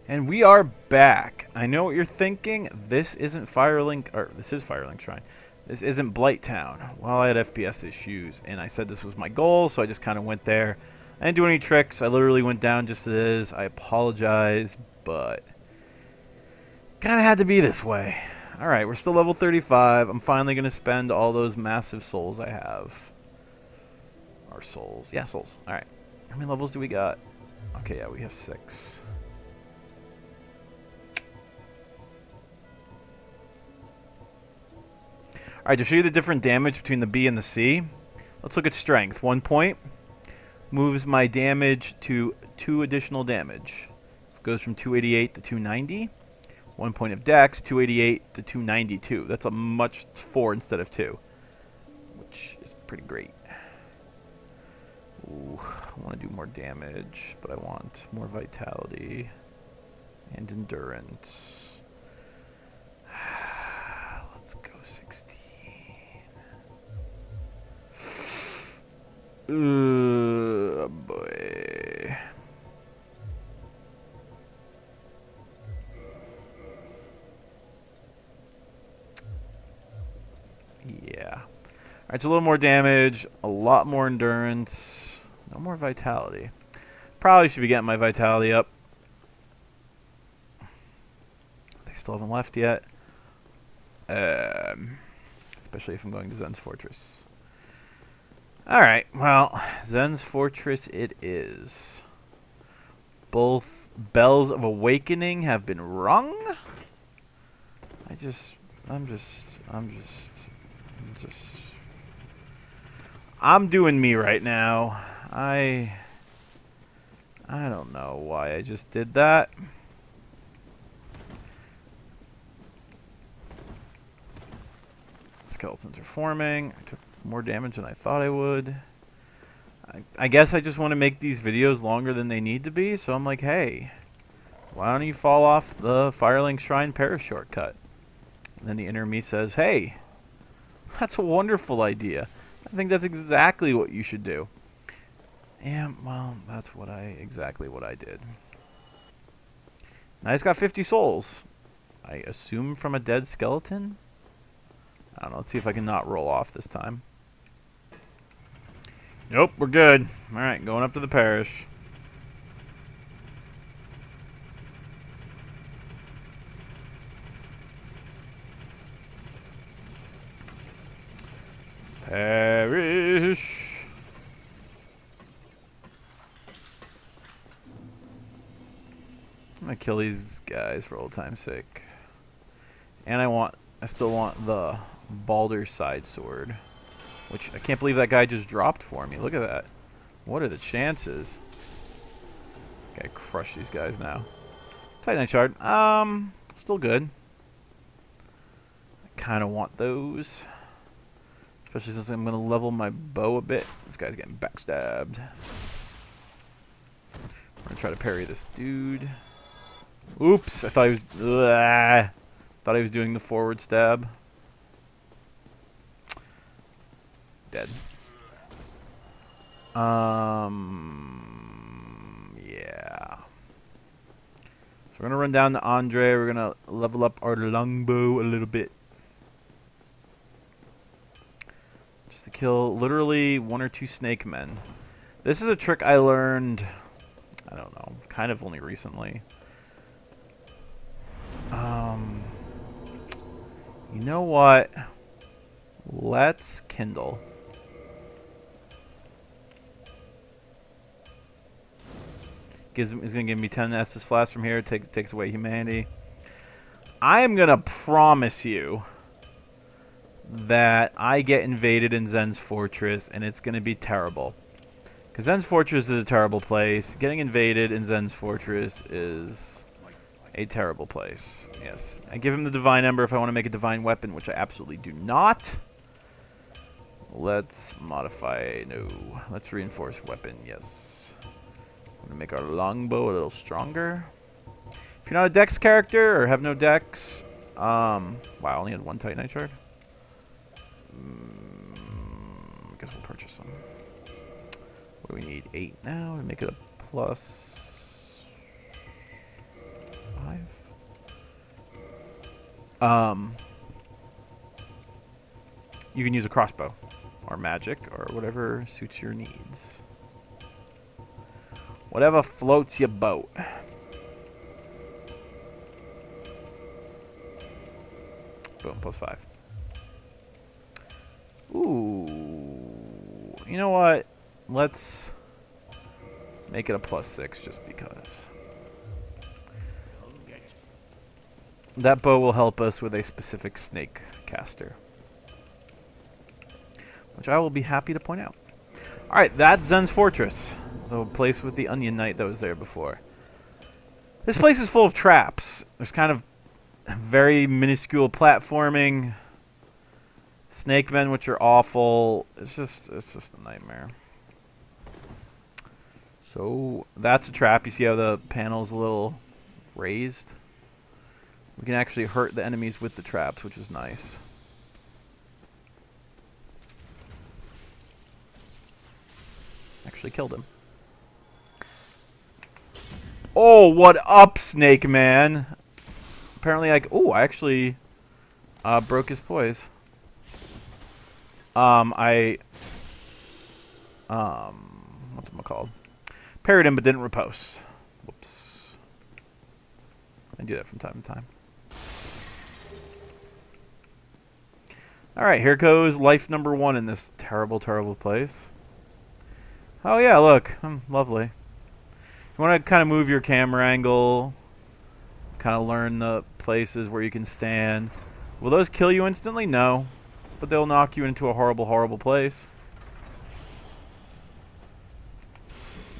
And we are back. I know what you're thinking. This isn't Firelink, or this is Firelink Shrine. This isn't Blighttown. Well, I had FPS issues, and I said this was my goal, so I just kind of went there. I didn't do any tricks. I literally went down just as it is. I apologize, but kind of had to be this way. All right, we're still level 35. I'm finally going to spend all those massive souls I have. Or souls. Yeah, souls. All right. How many levels do we got? Okay, yeah, we have 6. Alright, to show you the different damage between the B and the C, let's look at strength. 1 point moves my damage to 2 additional damage. It goes from 288 to 290. 1 point of dex, 288 to 292. That's a much 4 instead of 2, which is pretty great. Ooh, I want to do more damage, but I want more vitality and endurance. Let's go 16. Boy. Yeah. Alright, so a little more damage, a lot more endurance, no more vitality. Probably should be getting my vitality up. They still haven't left yet. Especially if I'm going to Zen's Fortress. Alright, well, Zen's Fortress it is. Both bells of awakening have been rung. I'm doing me right now. I don't know why I just did that. Skeletons are forming. I took more damage than I thought I would. I guess I just want to make these videos longer than they need to be, so I'm like, hey, why don't you fall off the Firelink Shrine parish shortcut? And then the inner me says, hey, that's a wonderful idea. I think that's exactly what you should do. Yeah, well, that's exactly what I did. I just got 50 souls. I assume from a dead skeleton? I don't know. Let's see if I can not roll off this time. Nope, we're good. Alright, going up to the parish. Parish. I'm gonna kill these guys for old time's sake. And I still want the boulder side sword, which I can't believe that guy just dropped for me. Look at that. What are the chances? Okay, crush these guys now. Titanite shard. Still good. I kind of want those. Especially since I'm going to level my bow a bit. This guy's getting backstabbed. I'm going to try to parry this dude. Oops, I thought he was... thought he was doing the forward stab. Dead. Yeah. So we're gonna run down to Andre. We're gonna level up our longbow a little bit, just to kill literally 1 or 2 snake men. This is a trick I learned, I don't know, kind of only recently. You know what? Let's kindle. He's going to give me 10 Estus Flask from here. Takes away humanity. I am going to promise you that I get invaded in Zen's Fortress, and it's going to be terrible. Because Zen's Fortress is a terrible place. Getting invaded in Zen's Fortress is a terrible place. Yes. I give him the Divine Ember if I want to make a Divine Weapon, which I absolutely do not. Let's modify. No. Let's reinforce weapon. Yes. I'm going to make our longbow a little stronger. If you're not a dex character or have no dex... wow, I only had 1 Titanite shard. I guess we'll purchase some. What do we need? 8 now. We make it a plus... You can use a crossbow or magic or whatever suits your needs. Whatever floats your boat. Boom, +5. Ooh. You know what? Let's make it a +6 just because. That bow will help us with a specific snake caster, which I will be happy to point out. Alright, that's Zen's Fortress, the place with the Onion Knight that was there before. This place is full of traps. There's kind of very minuscule platforming, snake men, which are awful. It's just a nightmare. So that's a trap. You see how the panel's a little raised? We can actually hurt the enemies with the traps, which is nice. Actually killed him. Oh, what up, Snake Man? Apparently, I actually broke his poise. What's it called? Parried him, but didn't riposte. Whoops. I do that from time to time. Alright, here goes life number 1 in this terrible, terrible place. Oh yeah, look. Lovely. You want to kind of move your camera angle, kind of learn the places where you can stand. Will those kill you instantly? No. But they'll knock you into a horrible, horrible place.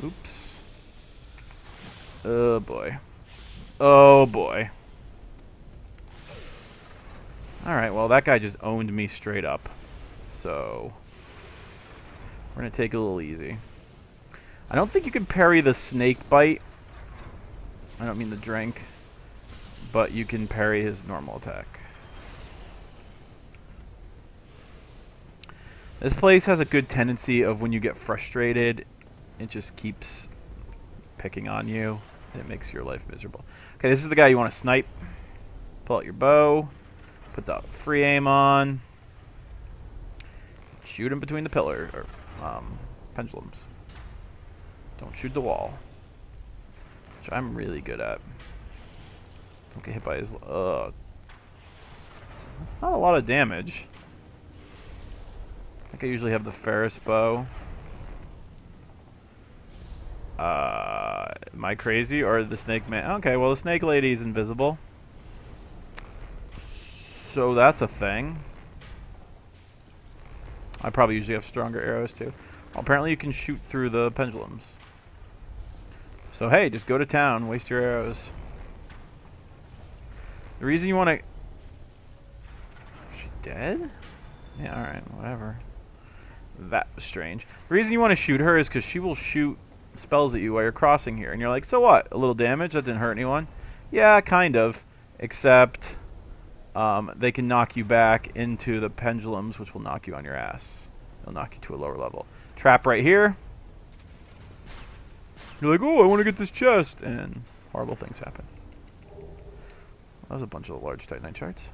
Oops. Oh boy. Oh boy. Alright, well that guy just owned me straight up. So we're going to take it a little easy. I don't think you can parry the snake bite. I don't mean the drink. But you can parry his normal attack. This place has a good tendency of when you get frustrated, it just keeps picking on you. And it makes your life miserable. Okay, this is the guy you want to snipe. Pull out your bow. Put the free aim on. Shoot him between the pillar or pendulums. Don't shoot the wall, which I'm really good at. Don't get hit by his. That's not a lot of damage. I think I usually have the Ferris bow. Am I crazy or the snake man? Okay, well the snake lady is invisible. So that's a thing. I probably usually have stronger arrows too. Well, apparently you can shoot through the pendulums. So hey, just go to town, waste your arrows. The reason you want to... Is she dead? Yeah, alright, whatever. That was strange. The reason you want to shoot her is because she will shoot spells at you while you're crossing here. And you're like, so what? A little damage? That didn't hurt anyone? Yeah, kind of. Except... they can knock you back into the pendulums, which will knock you on your ass. They'll knock you to a lower level. Trap right here. You're like, oh, I want to get this chest. And horrible things happen. That was a bunch of large Titanite charts.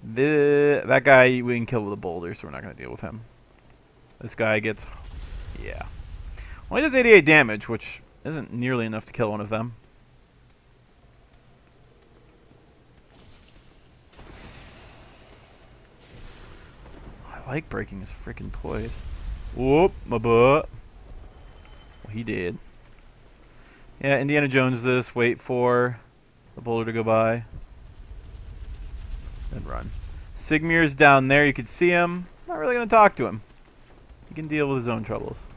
That guy we can kill with a boulder, so we're not going to deal with him. This guy gets... Yeah. Only does 88 damage, which isn't nearly enough to kill one of them. I like breaking his freaking poise. Whoop, my butt. Well, he did. Yeah, Indiana Jones this. Wait for the boulder to go by. Then run. Sigmir's down there. You can see him. Not really going to talk to him. He can deal with his own troubles.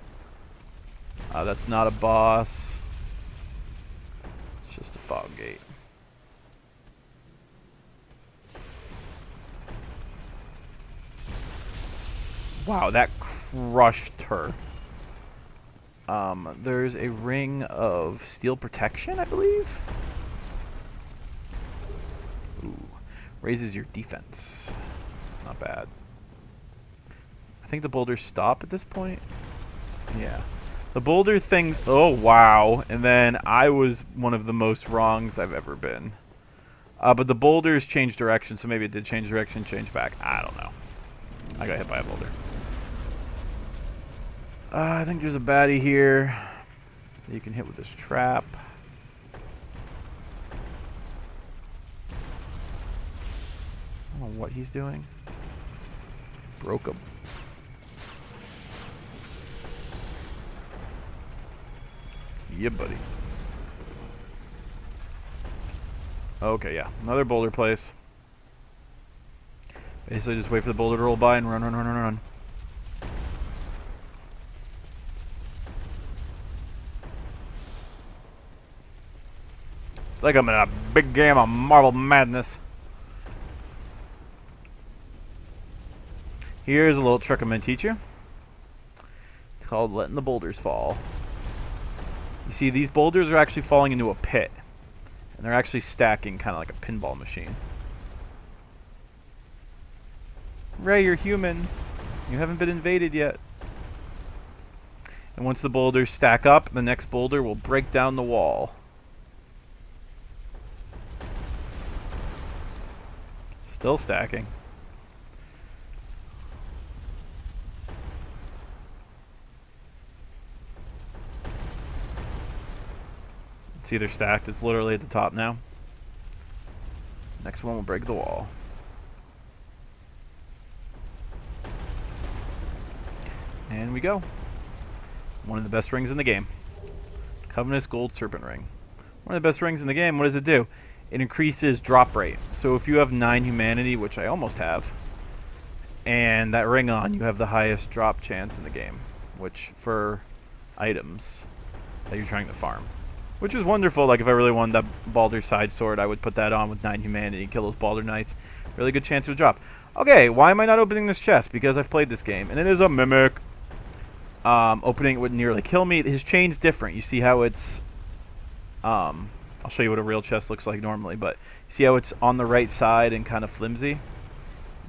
That's not a boss. It's just a fog gate. Wow, that crushed her. There's a ring of steel protection, I believe. Ooh. Raises your defense. Not bad. I think the boulders stop at this point. Yeah. The boulder things... Oh, wow. And then I was one of the most wrongs I've ever been. But the boulders changed direction, so maybe it did change direction, change back. I don't know. I got hit by a boulder. I think there's a baddie here that you can hit with this trap. I don't know what he's doing. Broke him. Yeah, buddy. Okay, yeah. Another boulder place. Basically just wait for the boulder to roll by and run, run, run, run, run. It's like I'm in a big game of Marble Madness. Here's a little trick I'm going to teach you. It's called letting the boulders fall. You see, these boulders are actually falling into a pit. And they're actually stacking kind of like a pinball machine. Ray, you're human. You haven't been invaded yet. And once the boulders stack up, the next boulder will break down the wall. Still stacking. It's either stacked, it's literally at the top now. Next one will break the wall. And we go. One of the best rings in the game. Covenant's Gold Serpent Ring. One of the best rings in the game. What does it do? It increases drop rate. So if you have 9 humanity, which I almost have, and that ring on, you have the highest drop chance in the game, which for items that you're trying to farm. Which is wonderful. Like if I really wanted that Baldur side sword, I would put that on with 9 humanity and kill those Baldur knights. Really good chance of a drop. Okay, why am I not opening this chest? Because I've played this game, and it is a mimic. Opening it would nearly kill me. His chain's different. You see how it's... I'll show you what a real chest looks like normally, but see how it's on the right side and kind of flimsy?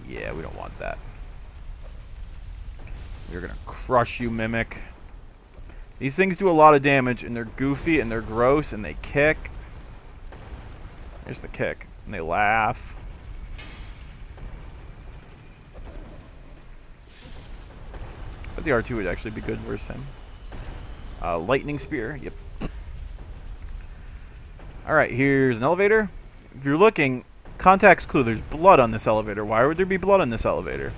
Yeah, we don't want that. We're going to crush you, mimic. These things do a lot of damage, and they're goofy, and they're gross, and they kick. There's the kick. And they laugh. But the R2 would actually be good versus him. Lightning Spear. Yep. Alright, here's an elevator. If you're looking, context clue, there's blood on this elevator. Why would there be blood on this elevator?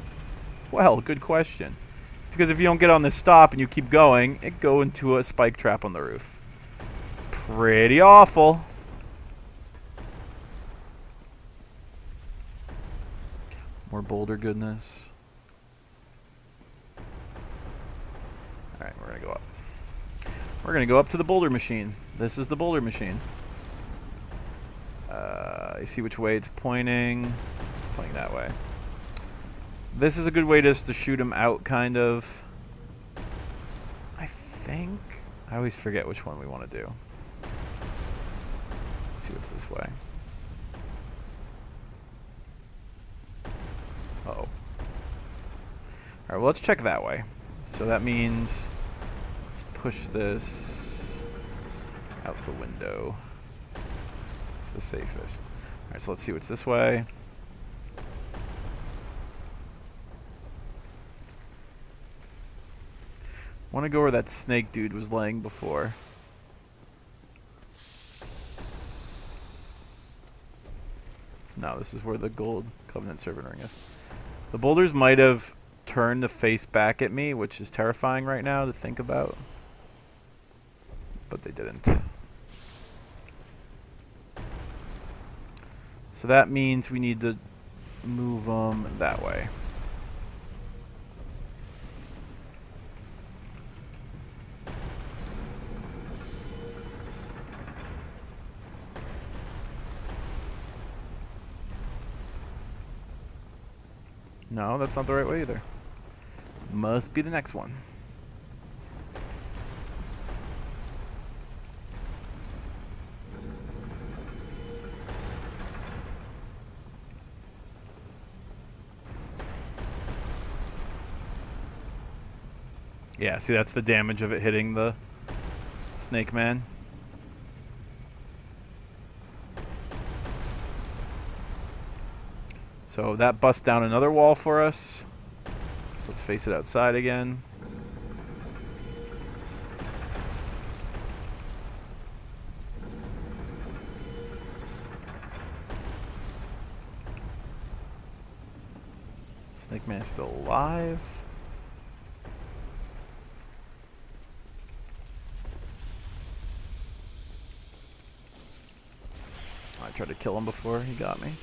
Well, good question. It's because if you don't get on this stop and you keep going, it go into a spike trap on the roof. Pretty awful. More boulder goodness. Alright, we're going to go up. We're going to go up to the boulder machine. This is the boulder machine. You see which way it's pointing. It's pointing that way. This is a good way just to shoot him out, kind of. I think. I always forget which one we want to do. Let's see what's this way. Uh-oh. Alright, well, let's check that way. So that means let's push this out the window. It's the safest. Alright, so let's see what's this way. Want to go where that snake dude was laying before. No, this is where the gold Covenant Servant Ring is. The boulders might have turned to face back at me, which is terrifying right now to think about. But they didn't. So that means we need to move them that way. No, that's not the right way either. Must be the next one. Yeah, see, that's the damage of it hitting the snake man. So that busts down another wall for us. So let's face it outside again. Snake man is still alive. I tried to kill him before he got me.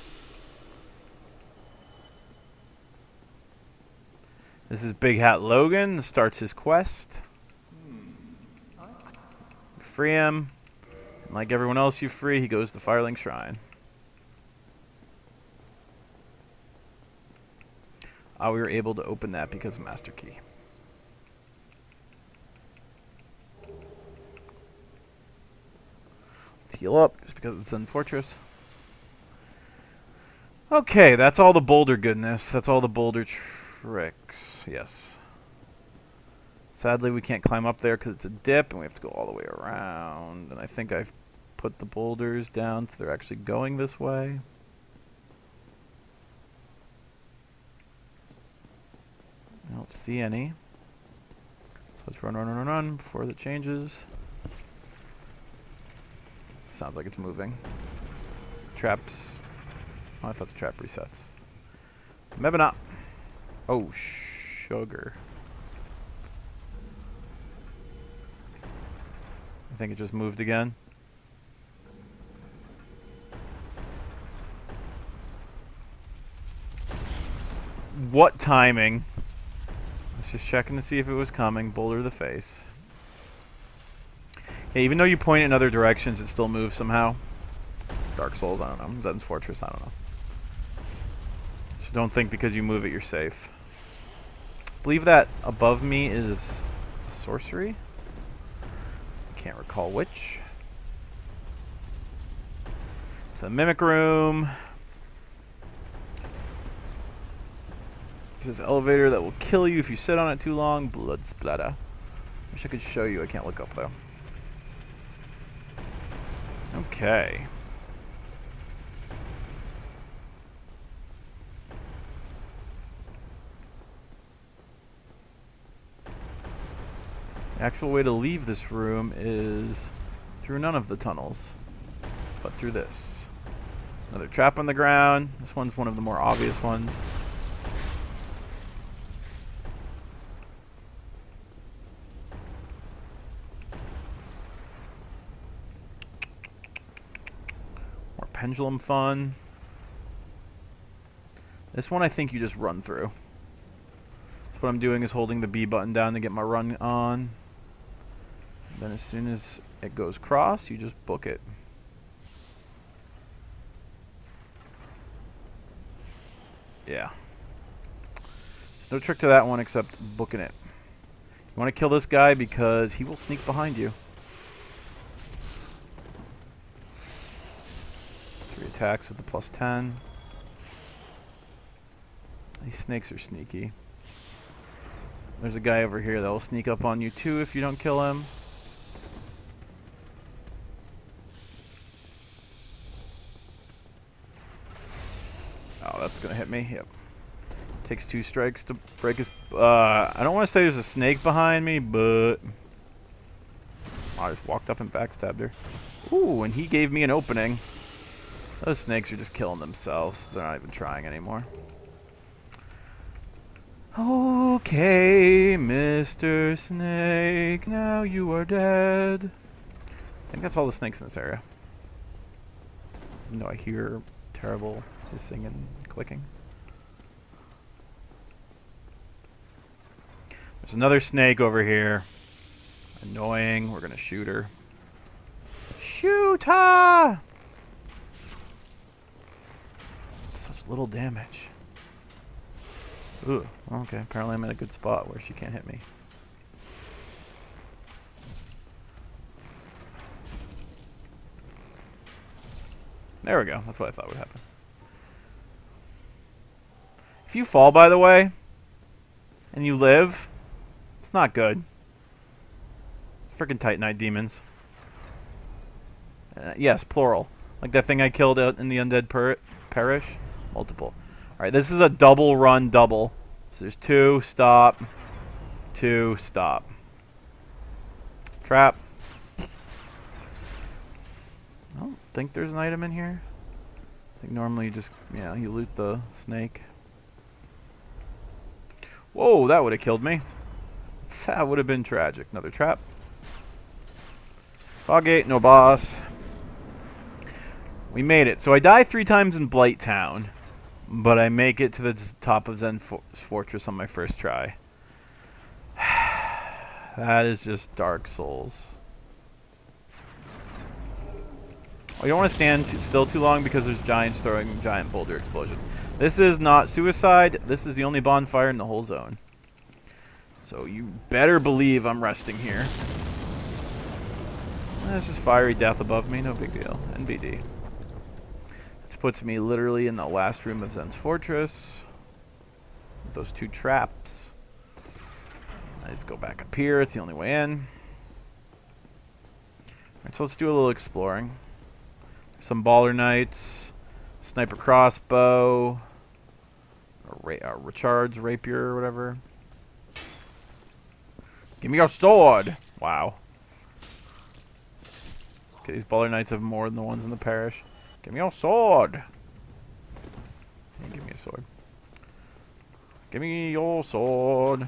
This is Big Hat Logan. This starts his quest. Free him. And like everyone else you free, he goes to the Firelink Shrine. We were able to open that because of Master Key. Let's heal up, just because it's in Fortress. Okay, that's all the boulder goodness. That's all the boulder tricks. Yes. Sadly, we can't climb up there because it's a dip, and we have to go all the way around. And I think I've put the boulders down so they're actually going this way. I don't see any. So let's run before it changes. Sounds like it's moving. Traps. Oh, I thought the trap resets. Maybe not. Oh, sugar. I think it just moved again. What timing? I was just checking to see if it was coming. Boulder the face. Yeah, even though you point in other directions, it still moves somehow. Dark Souls, I don't know. Zen's Fortress, I don't know. So don't think because you move it, you're safe. I believe that above me is a sorcery. Can't recall which. To the Mimic Room. This is an elevator that will kill you if you sit on it too long. Blood splatter. Wish I could show you. I can't look up though. Okay. The actual way to leave this room is through none of the tunnels, but through this. Another trap on the ground. This one's one of the more obvious ones. More pendulum fun. This one I think you just run through. So what I'm doing is holding the B button down to get my run on. Then as soon as it goes cross, you just book it. Yeah. There's no trick to that one except booking it. You want to kill this guy because he will sneak behind you. 3 attacks with the +10. These snakes are sneaky. There's a guy over here that will sneak up on you too if you don't kill him. Oh, that's gonna hit me. Yep. Takes 2 strikes to break his. I don't want to say there's a snake behind me, but I just walked up and backstabbed her. Ooh, and he gave me an opening. Those snakes are just killing themselves. They're not even trying anymore. Okay, Mr. Snake, now you are dead. I think that's all the snakes in this area. Even though I hear terrible hissing and clicking. There's another snake over here. Annoying. We're gonna shoot her. Shoot her! Such little damage. Ooh, okay. Apparently I'm in a good spot where she can't hit me. There we go. That's what I thought would happen. If you fall, by the way, and you live, it's It's not good. Freaking Titanite demons. Yes, plural. Like that thing I killed out in the undead parish. Multiple. Alright, this is a double run double. So there's 2, stop. 2, stop. Trap. I don't think there's an item in here. I think normally you just, yeah, you loot the snake. Whoa, that would have killed me. That would have been tragic. Another trap. Foggate, no boss. We made it. So I die 3 times in Blight Town, but I make it to the top of Zen Fortress on my first try. That is just Dark Souls. Oh, you don't want to stand still too long because there's giants throwing giant boulder explosions. This is not suicide. This is the only bonfire in the whole zone. So you better believe I'm resting here. That's just fiery death above me. No big deal. NBD. This puts me literally in the last room of Zen's Fortress. With those 2 traps. I just go back up here. It's the only way in. Alright, so let's do a little exploring. Some baller knights, sniper crossbow, a recharge rapier or whatever. Give me your sword! Wow. Okay, these baller knights have more than the ones in the parish. Give me your sword! Hey, give me a sword. Give me your sword!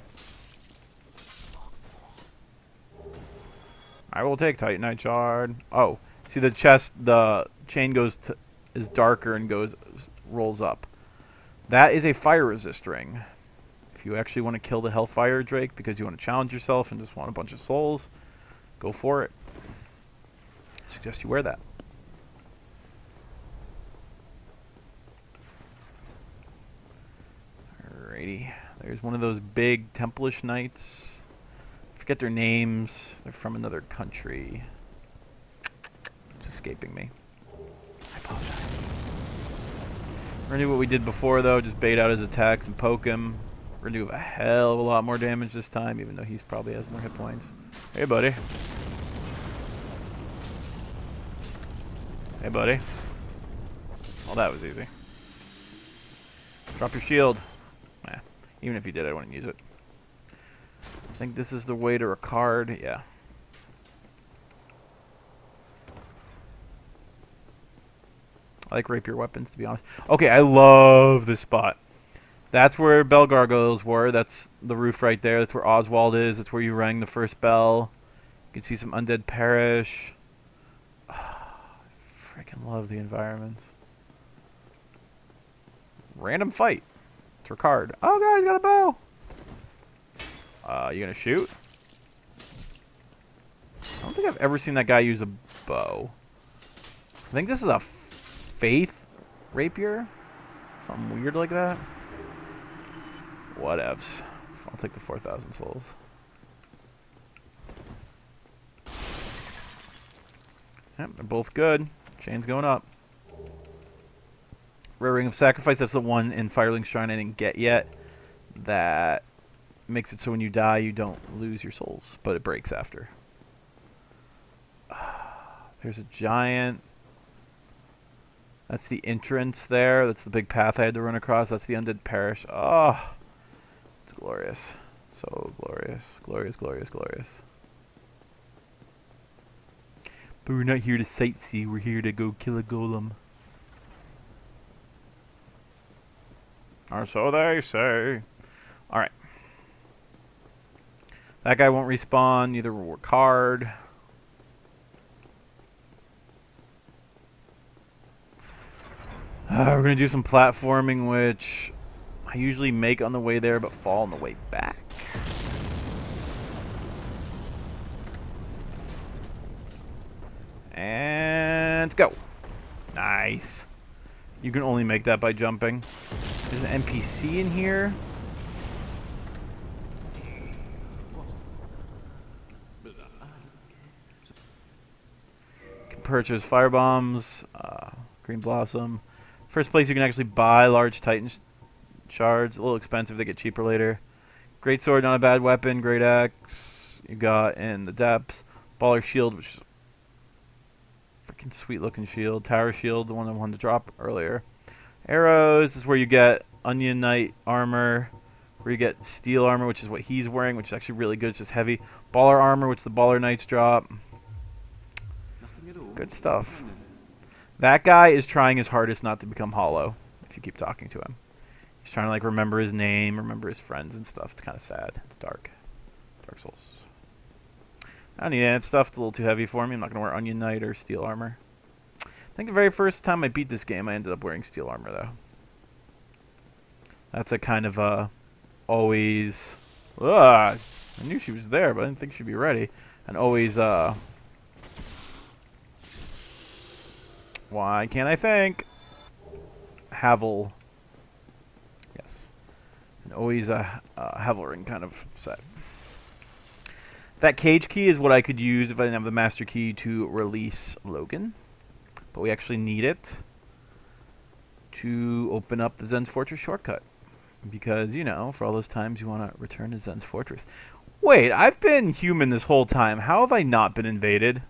I will take Titanite shard. Oh, see the chest, the chain is darker and rolls up. That is a fire resist ring. If you actually want to kill the Hellfire Drake because you want to challenge yourself and just want a bunch of souls, go for it. I suggest you wear that. Alrighty. There's one of those big templish knights. I forget their names. They're from another country. It's escaping me. I apologize. We're going to do what we did before, though. Just bait out his attacks and poke him. We're going to do a hell of a lot more damage this time, even though he's probably has more hit points. Hey, buddy. Hey, buddy. Well, that was easy. Drop your shield. Nah. Even if you did, I wouldn't use it. I think this is the way to Ricard. Yeah. I like rapier weapons, to be honest. Okay, I love this spot. That's where bell gargoyles were. That's the roof right there. That's where Oswald is. That's where you rang the first bell. You can see some undead parish. Oh, I freaking love the environments. Random fight. It's Ricard. Oh, guys, got a bow. You gonna shoot? I don't think I've ever seen that guy use a bow. I think this is a faith rapier. Something weird like that. Whatevs. I'll take the 4,000 souls. Yep, they're both good. Chain's going up. Rare Ring of Sacrifice, that's the one in Firelink Shrine I didn't get yet. That makes it so when you die you don't lose your souls, but it breaks after. There's a giant. That's the entrance there. That's the big path I had to run across. That's the undead parish. Oh, it's glorious. So glorious. Glorious, glorious, glorious. But we're not here to sightsee. We're here to go kill a golem. Or so they say. Alright. That guy won't respawn. Neither will work hard. We're going to do some platforming, which I usually make on the way there, but fall on the way back. And go. Nice. You can only make that by jumping. There's an NPC in here. Can purchase fire bombs, green blossom. First place you can actually buy large Titan shards. A little expensive. They get cheaper later. Great sword, not a bad weapon. Great axe. You got in the depths. Baller shield, which is freaking sweet looking shield. Tower shield, the one I wanted to drop earlier. Arrows this is where you get Onion Knight armor. Where you get steel armor, which is what he's wearing, which is actually really good. It's just heavy. Baller armor, which the baller knights drop. Good stuff. That guy is trying his hardest not to become hollow. If you keep talking to him, he's trying to like remember his name, remember his friends and stuff. It's kind of sad. It's dark. Dark Souls. I don't need that stuff. It's a little too heavy for me. I'm not gonna wear Onion Knight or steel armor. I think the very first time I beat this game, I ended up wearing steel armor though. That's a kind of always. I knew she was there, but I didn't think she'd be ready. And always why can't I think? Havel. Yes. And always a Havelring kind of set. That cage key is what I could use if I didn't have the master key to release Logan. But we actually need it to open up the Zen's Fortress shortcut. Because, you know, for all those times you want to return to Zen's Fortress. Wait, I've been human this whole time. How have I not been invaded?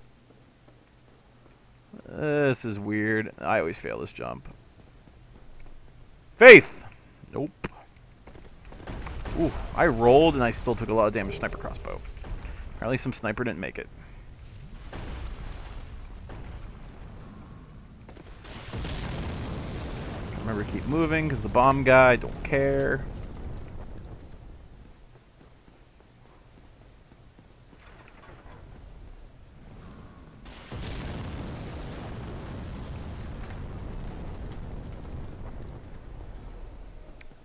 This is weird. I always fail this jump. Faith! Nope. Ooh, I rolled and I still took a lot of damage. Sniper crossbow. Apparently some sniper didn't make it. Remember to keep moving because the bomb guy don't care.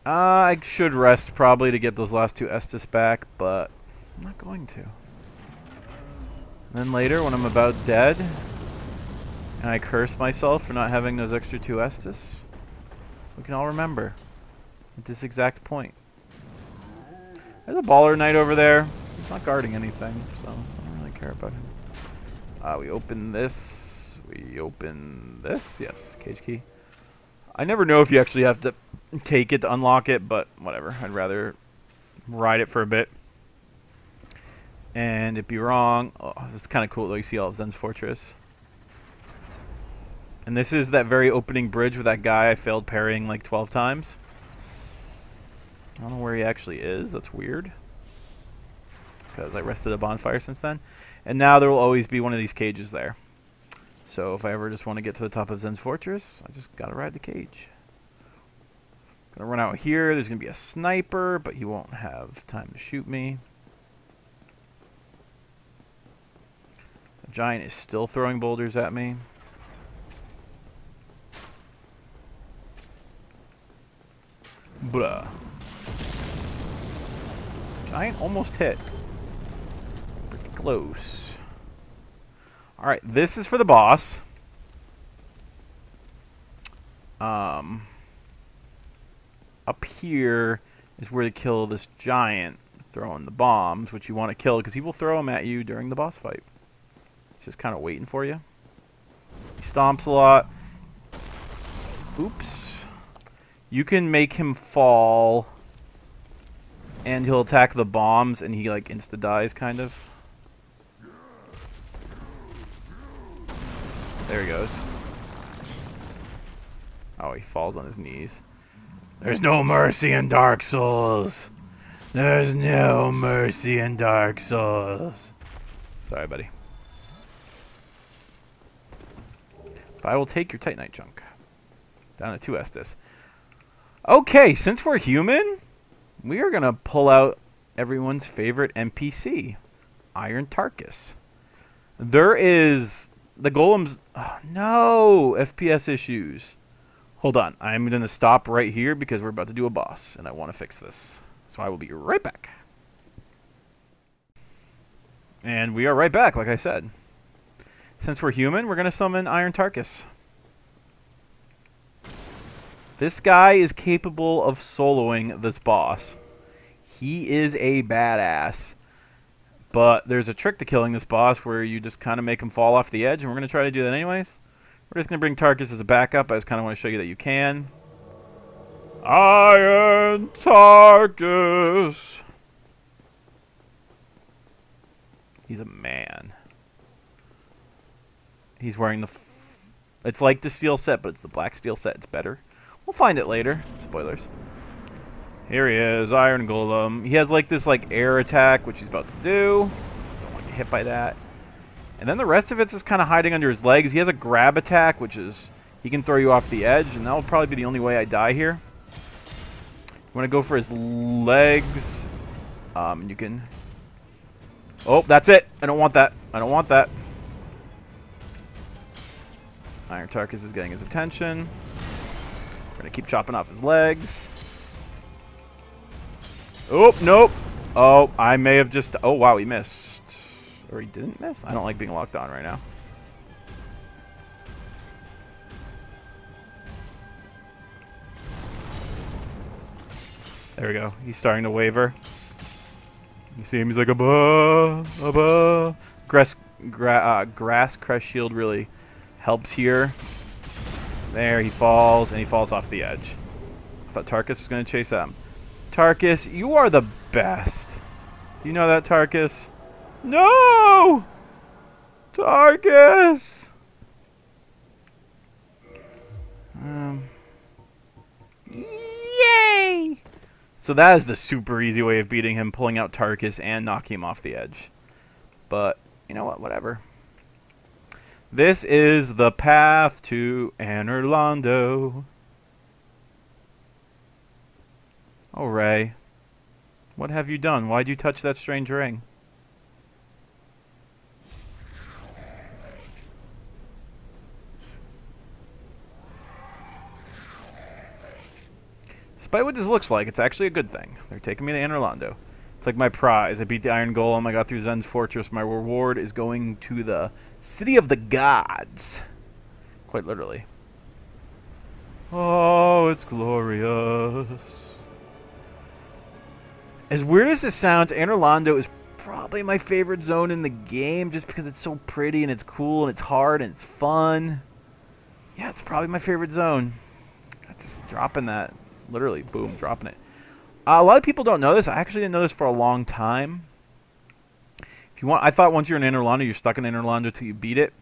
I should rest probably to get those last 2 Estus back, but I'm not going to. And then later when I'm about dead and I curse myself for not having those extra 2 Estus, we can all remember at this exact point. There's a baller knight over there. He's not guarding anything, so I don't really care about him. We open this. We open this. Yes, cage key. I never know if you actually have to take it to unlock it, but whatever. I'd rather ride it for a bit. And it'd be wrong. Oh, this is kind of cool though. You see all of Zen's Fortress. And this is that very opening bridge with that guy I failed parrying like 12 times. I don't know where he actually is. That's weird. Because I rested a bonfire since then. And now there will always be one of these cages there. So if I ever just want to get to the top of Zen's Fortress, I just gotta ride the cage. Gonna run out here. There's gonna be a sniper, but he won't have time to shoot me. The giant is still throwing boulders at me. Blah. Giant almost hit. Pretty close. Alright, this is for the boss. Up here is where to kill this giant throwing the bombs, which you want to kill because he will throw them at you during the boss fight. He's just kind of waiting for you. He stomps a lot. Oops. You can make him fall and he'll attack the bombs and he like insta-dies kind of. There he goes. Oh, he falls on his knees. There's no mercy in Dark Souls. There's no mercy in Dark Souls. Sorry, buddy. But I will take your Titanite chunk. Down to 2 Estus. Okay, since we're human, we are going to pull out everyone's favorite NPC. Iron Tarkus. There is... The golems... Oh, no! FPS issues. Hold on. I'm going to stop right here because we're about to do a boss, and I want to fix this. So I will be right back. And we are right back, like I said. Since we're human, we're going to summon Iron Tarkus. This guy is capable of soloing this boss. He is a badass. But there's a trick to killing this boss where you just kind of make him fall off the edge, and we're going to try to do that anyways. We're just going to bring Tarkus as a backup. I just kind of want to show you that you can. Iron Tarkus. He's a man. He's wearing the... it's like the steel set, but it's the black steel set. It's better. We'll find it later. Spoilers. Here he is, Iron Golem. He has like this like air attack, which he's about to do. Don't want to get hit by that. And then the rest of it's just kind of hiding under his legs. He has a grab attack, which is... he can throw you off the edge, and that will probably be the only way I die here. You want to go for his legs. You can... oh, that's it. I don't want that. I don't want that. Iron Tarkus is getting his attention. We're going to keep chopping off his legs. Oh, nope. Oh, I may have just... oh, wow, he missed. Or he didn't miss? I don't like being locked on right now. There we go. He's starting to waver. You see him? He's like, abba, abba. Grass crest shield really helps here. There, he falls, and he falls off the edge. I thought Tarkus was going to chase him. Tarkus, you are the best. Do you know that, Tarkus? No! Tarkus! Yay! So that is the super easy way of beating him, pulling out Tarkus and knocking him off the edge. But, you know what, whatever. This is the path to Anor Londo. Oh, Ray. What have you done? Why'd you touch that strange ring? Despite what this looks like, it's actually a good thing. They're taking me to Anor Londo. It's like my prize. I beat the Iron Golem. I got through Zen's fortress. My reward is going to the city of the gods. Quite literally. Oh, it's glorious. As weird as this sounds, Anor Londo is probably my favorite zone in the game just because it's so pretty and it's cool and it's hard and it's fun. Yeah, it's probably my favorite zone. Just dropping that. Literally, boom, dropping it. A lot of people don't know this. I actually didn't know this for a long time. If you want, I thought once you're in Anor Londo, you're stuck in Anor Londo till you beat it.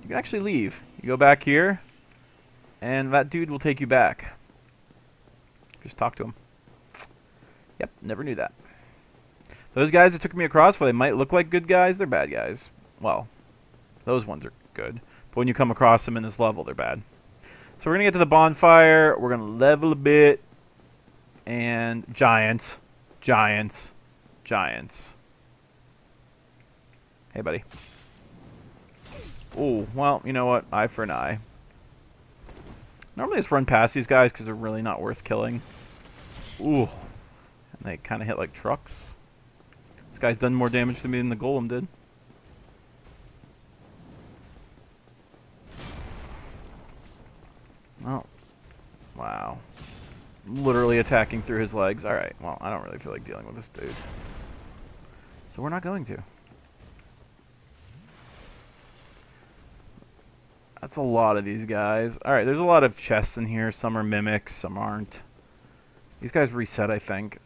You can actually leave. You go back here, and that dude will take you back. Just talk to him. Yep, never knew that. Those guys that took me across, while they might look like good guys, they're bad guys. Well, those ones are good. But when you come across them in this level, they're bad. So we're going to get to the bonfire. We're going to level a bit. And giants. Giants. Giants. Hey, buddy. Oh, well, you know what? Eye for an eye. Normally I just run past these guys because they're really not worth killing. Ooh. And they kind of hit like trucks. This guy's done more damage to me than the golem did. Oh. Wow. Literally attacking through his legs. Alright, well, I don't really feel like dealing with this dude. So we're not going to. That's a lot of these guys. Alright, there's a lot of chests in here. Some are mimics, some aren't. These guys reset, I think.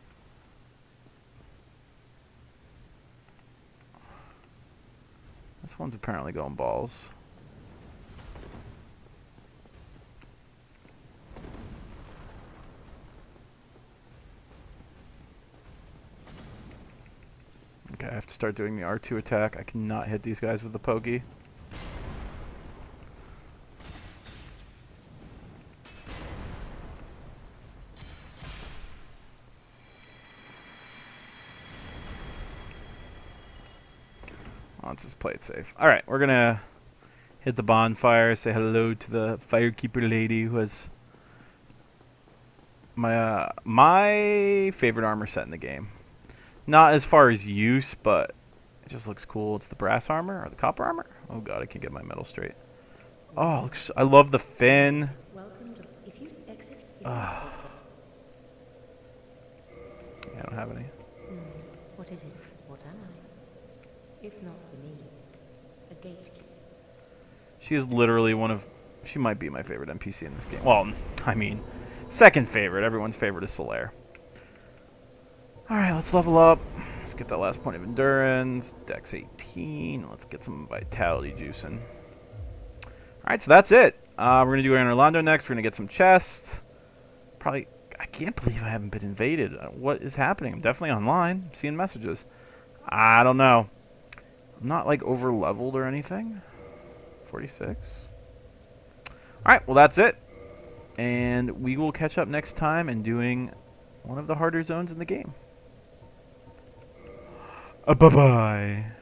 This one's apparently going balls. Okay, I have to start doing the R2 attack. I cannot hit these guys with the pokey. Let's just play it safe. Alright, we're gonna hit the bonfire, say hello to the firekeeper lady who has my favorite armor set in the game. Not as far as use, but it just looks cool. It's the brass armor or the copper armor. Oh god, I can't get my metal straight. Oh, looks, I love the fin. If you exit here. Yeah, I don't have any. What is it? What am I? If not for me, a gatekeeper. She is literally one of... She might be my favorite NPC in this game. Well, I mean, second favorite. Everyone's favorite is Solaire. Alright, let's level up. Let's get that last point of endurance. Dex 18. Let's get some vitality juicing. Alright, so that's it. We're going to do Anor Londo next. We're going to get some chests. Probably... I can't believe I haven't been invaded. What is happening? I'm definitely online. I'm seeing messages. I don't know. I'm not, like, over-leveled or anything. 46. Alright, well, that's it. And we will catch up next time in doing one of the harder zones in the game. Bye-bye.